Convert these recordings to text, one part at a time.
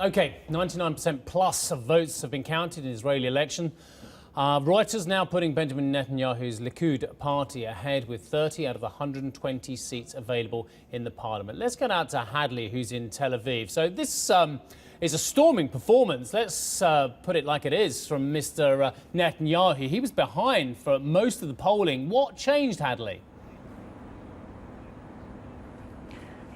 Okay, 99% plus of votes have been counted in the Israeli election. Reuters now putting Benjamin Netanyahu's Likud party ahead with 30 out of 120 seats available in the parliament. Let's get out to Hadley, who's in Tel Aviv. So this is a storming performance. Let's put it like it is from Mr. Netanyahu. He was behind for most of the polling. What changed, Hadley?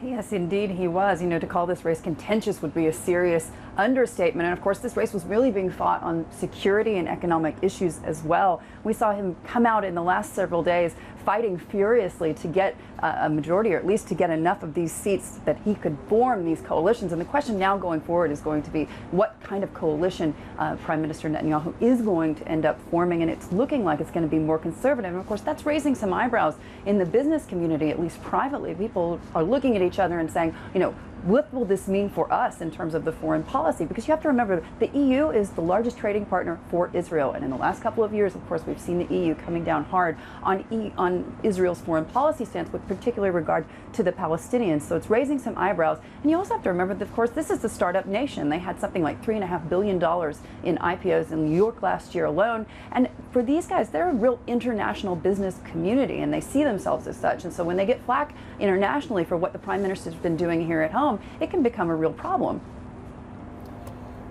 Yes, indeed he was. You know, to call this race contentious would be a serious understatement. And of course, this race was really being fought on security and economic issues as well. We saw him come out in the last several days fighting furiously to get a majority, or at least to get enough of these seats that he could form these coalitions. And the question now going forward is going to be what kind of coalition Prime Minister Netanyahu is going to end up forming. And it's looking like it's going to be more conservative. And of course, that's raising some eyebrows in the business community, at least privately. People are looking at each other and saying, you know, what will this mean for us in terms of the foreign policy? Because you have to remember, the EU is the largest trading partner for Israel. And in the last couple of years, of course, we've seen the EU coming down hard on Israel's foreign policy stance, with particular regard to the Palestinians. So it's raising some eyebrows. And you also have to remember that, of course, this is the startup nation. They had something like $3.5 billion in IPOs in New York last year alone. And for these guys, they're a real international business community, and they see themselves as such. And so when they get flack internationally for what the Prime Minister's been doing here at home, it can become a real problem.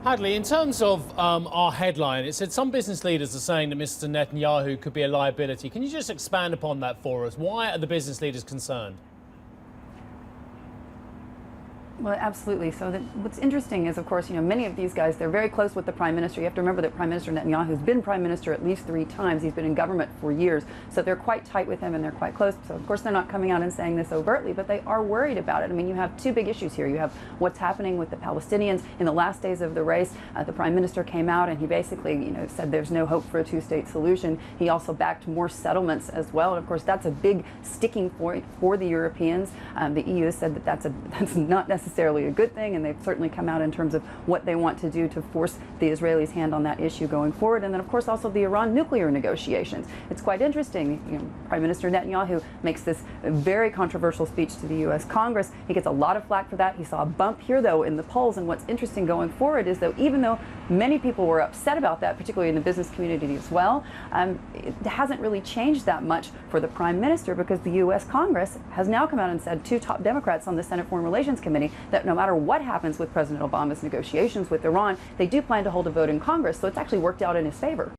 Hadley, in terms of our headline, it said some business leaders are saying that Mr. Netanyahu could be a liability. Can you just expand upon that for us? Why are the business leaders concerned? Well, absolutely. So what's interesting is, of course, you know, many of these guys, they're very close with the Prime Minister. You have to remember that Prime Minister Netanyahu has been Prime Minister at least 3 times. He's been in government for years. So they're quite tight with him and they're quite close. So, of course, they're not coming out and saying this overtly, but they are worried about it. I mean, you have 2 big issues here. You have what's happening with the Palestinians. In the last days of the race, the Prime Minister came out and he basically, you know, said there's no hope for a 2-state solution. He also backed more settlements as well. And, of course, that's a big sticking point for the Europeans. The EU said that that's not necessarily a good thing. And they've certainly come out in terms of what they want to do to force the Israelis' hand on that issue going forward. And then, of course, also the Iran nuclear negotiations. It's quite interesting. You know, Prime Minister Netanyahu makes this very controversial speech to the U.S. Congress. He gets a lot of flack for that. He saw a bump here, though, in the polls. And what's interesting going forward is, though, even though many people were upset about that, particularly in the business community as well, it hasn't really changed that much for the Prime Minister, because the U.S. Congress has now come out and said, 2 top Democrats on the Senate Foreign Relations Committee, that no matter what happens with President Obama's negotiations with Iran, they do plan to hold a vote in Congress. So it's actually worked out in his favor.